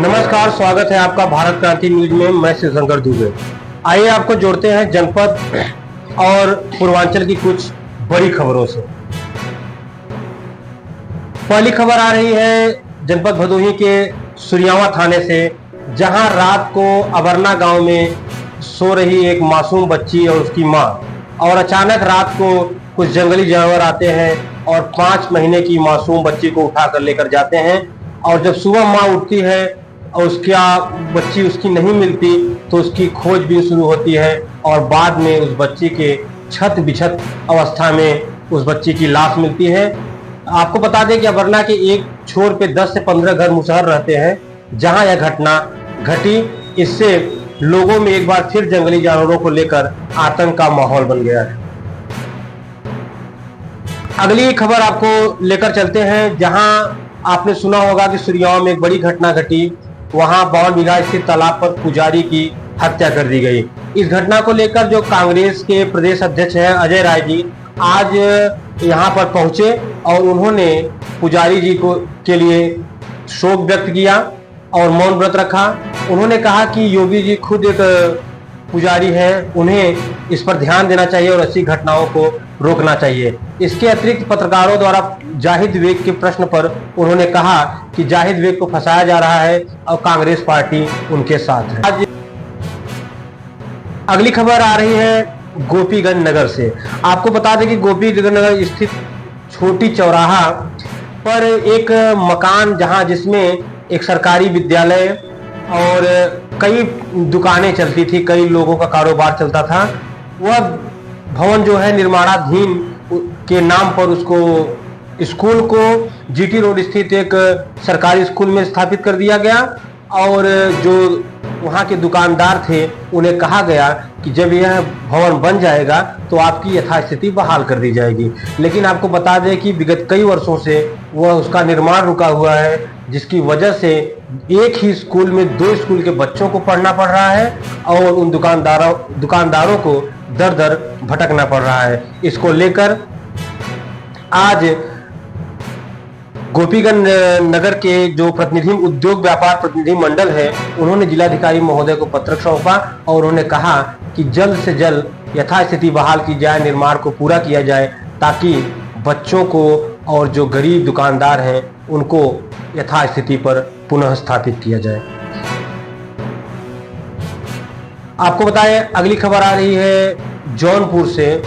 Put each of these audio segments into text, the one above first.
नमस्कार, स्वागत है आपका भारत क्रांति न्यूज में। मैं शिवशंकर दुबे। आइए आपको जोड़ते हैं जनपद और पूर्वांचल की कुछ बड़ी खबरों से। पहली खबर आ रही है जनपद भदोही के सुरियावा थाने से, जहां रात को अबरना गांव में सो रही एक मासूम बच्ची और उसकी मां, और अचानक रात को कुछ जंगली जानवर आते हैं और 5 महीने की मासूम बच्ची को उठाकर लेकर जाते हैं। और जब सुबह मां उठती है और उसका बच्ची उसकी नहीं मिलती तो उसकी खोजबीन शुरू होती है और बाद में उस बच्ची के छत बिछत अवस्था में उस बच्ची की लाश मिलती है। आपको बता दें कि अबरना के एक छोर पे 10 से 15 घर मुसहर रहते हैं जहां यह घटना घटी। इससे लोगों में एक बार फिर जंगली जानवरों को लेकर आतंक का माहौल बन गया है। अगली खबर आपको लेकर चलते हैं, जहां आपने सुना होगा कि सुरियावा में एक बड़ी घटना घटी। वहां 52 बीघा स्थित तालाब पर पुजारी की हत्या कर दी गई। इस घटना को लेकर जो कांग्रेस के प्रदेश अध्यक्ष हैं अजय राय जी, आज यहां पर पहुंचे और उन्होंने पुजारी जी के लिए शोक व्यक्त किया और मौन व्रत रखा। उन्होंने कहा कि योगी जी खुद एक पुजारी है, उन्हें इस पर ध्यान देना चाहिए और ऐसी घटनाओं को रोकना चाहिए। इसके अतिरिक्त पत्रकारों द्वारा जाहिद वेग के प्रश्न पर उन्होंने कहा कि जाहिद वेग को फंसाया जा रहा है और कांग्रेस पार्टी उनके साथ है। आज अगली खबर आ रही है गोपीगंज नगर से। आपको बता दें कि गोपीगंज नगर स्थित छोटी चौराहा पर एक मकान, जहां जिसमें एक सरकारी विद्यालय और कई दुकानें चलती थी, कई लोगों का कारोबार चलता था, वह भवन जो है निर्माणाधीन के नाम पर उसको स्कूल को जीटी रोड स्थित एक सरकारी स्कूल में स्थापित कर दिया गया। और जो वहाँ के दुकानदार थे उन्हें कहा गया कि जब यह भवन बन जाएगा तो आपकी यथास्थिति बहाल कर दी जाएगी। लेकिन आपको बता दें कि विगत कई वर्षों से वह उसका निर्माण रुका हुआ है, जिसकी वजह से एक ही स्कूल में 2 स्कूल के बच्चों को पढ़ना पड़ रहा है और उन दुकानदारों को दर दर भटकना पड़ रहा है। इसको लेकर आज गोपीगंज नगर के जो प्रतिनिधि उद्योग व्यापार प्रतिनिधि मंडल है, उन्होंने जिलाधिकारी महोदय को पत्र सौंपा और उन्होंने कहा कि जल्द से जल्द यथास्थिति बहाल की जाए, निर्माण को पूरा किया जाए, ताकि बच्चों को और जो गरीब दुकानदार हैं उनको यथास्थिति पर पुनः स्थापित किया जाए। आपको बताएं, अगली खबर आ रही है जौनपुर से,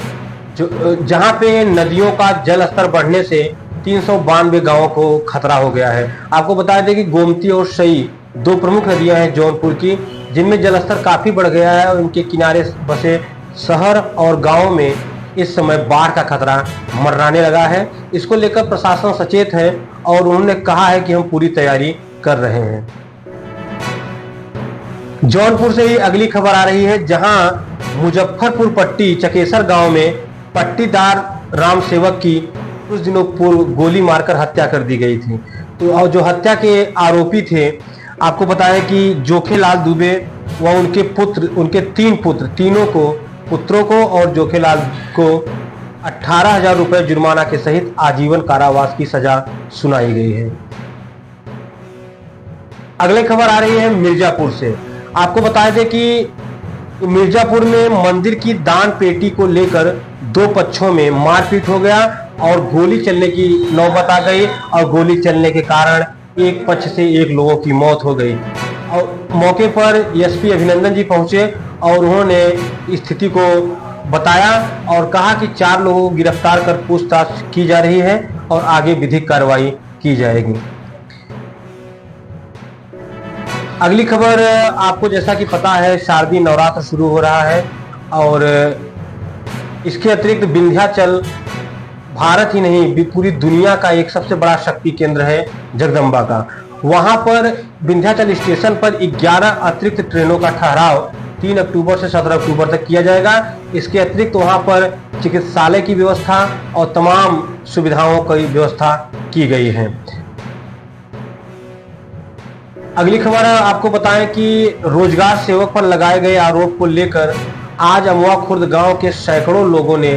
जहां पे नदियों का जल स्तर बढ़ने से 392 गांवों को खतरा हो गया है। आपको बता दें कि गोमती और शई 2 प्रमुख नदियां हैं जौनपुर की, जिनमें जलस्तर काफी बढ़ गया है और इनके किनारे बसे शहर और गांवों में इस समय बाढ़ का खतरा मंडराने लगा है। इसको लेकर प्रशासन सचेत है और उन्होंने कहा है कि हम पूरी तैयारी कर रहे हैं। जौनपुर से ही अगली खबर आ रही है, जहां मुजफ्फरपुर पट्टी चकेसर गांव में पट्टीदार राम सेवक की कुछ दिनों पूर्व गोली मारकर हत्या कर दी गई थी। तो और जो हत्या के आरोपी थे, आपको बताएं कि जोखेलाल दुबे व उनके पुत्र, उनके 3 पुत्र, पुत्रों को और जोखेलाल को 18,000 रुपए जुर्माना के सहित आजीवन कारावास की सजा सुनाई गई है। अगली खबर आ रही है मिर्जापुर से। आपको बता दें कि मिर्जापुर में मंदिर की दान पेटी को लेकर 2 पक्षों में मारपीट हो गया और गोली चलने की नौबत आ गई और गोली चलने के कारण एक पक्ष से 1 लोगों की मौत हो गई। और मौके पर एसपी अभिनंदन जी पहुंचे और उन्होंने स्थिति को बताया और कहा कि 4 लोगों को गिरफ्तार कर पूछताछ की जा रही है और आगे विधिक कार्रवाई की जाएगी। अगली खबर आपको जैसा कि पता है, शारदीय नवरात्र शुरू हो रहा है और इसके अतिरिक्त विंध्याचल भारत ही नहीं पूरी दुनिया का एक सबसे बड़ा शक्ति केंद्र है जगदम्बा का। वहां पर विंध्याचल स्टेशन पर 11 अतिरिक्त ट्रेनों का ठहराव 3 अक्टूबर से 17 अक्टूबर तक किया जाएगा। इसके अतिरिक्त वहां पर चिकित्सालय की व्यवस्था और तमाम सुविधाओं की व्यवस्था की गई है। अगली खबर आपको बताएं कि रोजगार सेवक पर लगाए गए आरोप को लेकर आज अमवा खुर्द गांव के सैकड़ों लोगों ने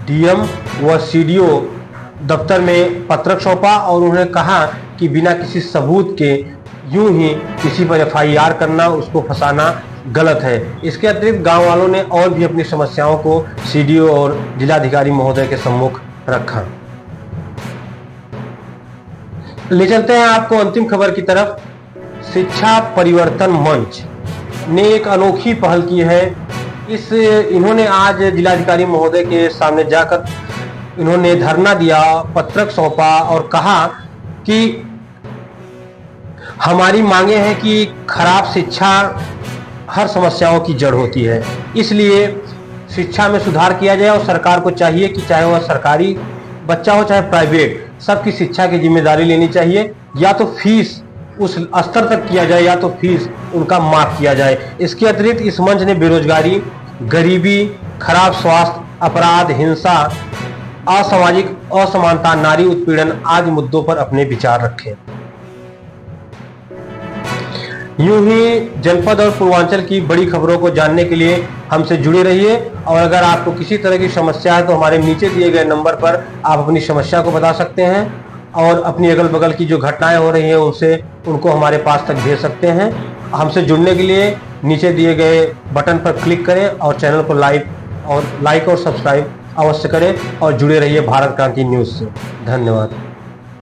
डीएम व सीडीओ दफ्तर में पत्रक सौंपा और उन्होंने कहा कि बिना किसी सबूत के यूं ही किसी पर FIR करना, उसको फंसाना गलत है। इसके अतिरिक्त गांव वालों ने और भी अपनी समस्याओं को CDO और जिलाधिकारी महोदय के सम्मुख रखा। ले चलते हैं आपको अंतिम खबर की तरफ। शिक्षा परिवर्तन मंच ने एक अनोखी पहल की है। इन्होंने आज जिलाधिकारी महोदय के सामने जाकर इन्होंने धरना दिया, पत्रक सौंपा और कहा कि हमारी मांगे हैं कि खराब शिक्षा हर समस्याओं की जड़ होती है, इसलिए शिक्षा में सुधार किया जाए और सरकार को चाहिए कि चाहे वह सरकारी बच्चा हो चाहे प्राइवेट, सबकी शिक्षा की जिम्मेदारी लेनी चाहिए। या तो फीस उस स्तर तक किया जाए या तो फीस उनका माफ किया जाए। इसके अतिरिक्त इस मंच ने बेरोजगारी, गरीबी, खराब स्वास्थ्य, अपराध, हिंसा, असामाजिक असमानता, नारी उत्पीड़न आदि मुद्दों पर अपने विचार रखे। यूं ही जनपद और पूर्वांचल की बड़ी खबरों को जानने के लिए हमसे जुड़े रहिए। और अगर आपको किसी तरह की समस्या है तो हमारे नीचे दिए गए नंबर पर आप अपनी समस्या को बता सकते हैं और अपनी अगल बगल की जो घटनाएं हो रही हैं उनको हमारे पास तक भेज सकते हैं। हमसे जुड़ने के लिए नीचे दिए गए बटन पर क्लिक करें और चैनल को लाइक और सब्सक्राइब अवश्य करें और जुड़े रहिए भारत क्रांति न्यूज़ से। धन्यवाद।